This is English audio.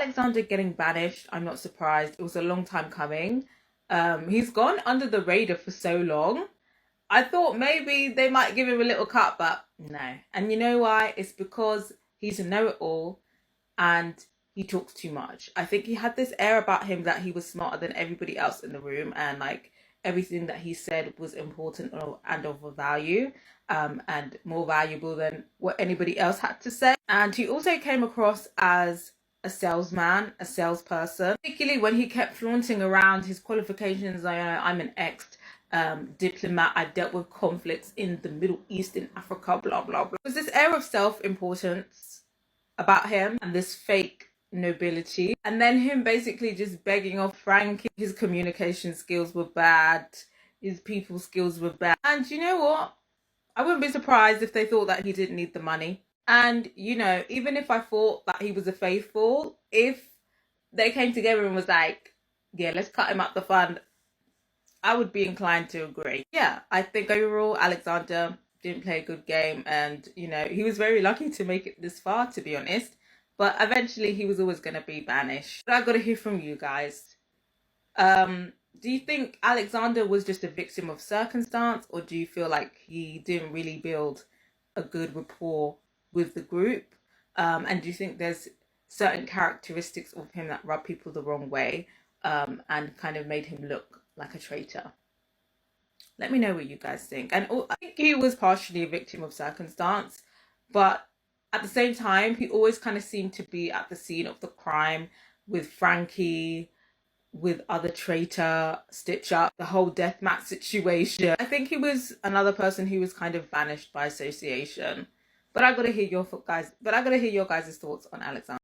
Alexander getting banished, I'm not surprised. It was a long time coming. He's gone under the radar for so long. I thought maybe they might give him a little cut, but no. And you know why? It's because he's a know-it-all and he talks too much. I think he had this air about him that he was smarter than everybody else in the room, and like everything that he said was important and of value, and more valuable than what anybody else had to say. And he also came across as a salesman, a salesperson, particularly when he kept flaunting around his qualifications. I'm an diplomat. I dealt with conflicts in the Middle East, in Africa, blah blah blah. There's this air of self-importance about him and this fake nobility, and then him basically just begging off Frankie. His communication skills were bad, his people skills were bad, and you know what, I wouldn't be surprised if they thought that he didn't need the money. And you know, even if I thought that he was a faithful, if they came together and was like, yeah, let's cut him up the fund, I would be inclined to agree. Yeah, I think overall Alexander didn't play a good game, and you know, he was very lucky to make it this far, to be honest. But eventually he was always going to be banished. But I got to hear from you guys. Do you think Alexander was just a victim of circumstance, or do you feel like he didn't really build a good rapport with the group? And do you think there's certain characteristics of him that rub people the wrong way, and kind of made him look like a traitor? Let me know what you guys think. And I think he was partially a victim of circumstance, but at the same time, he always kind of seemed to be at the scene of the crime with Frankie, with other traitor, Stitch Up, the whole deathmatch situation. I think he was another person who was kind of banished by association. But I gotta hear your guys' thoughts on Alexander.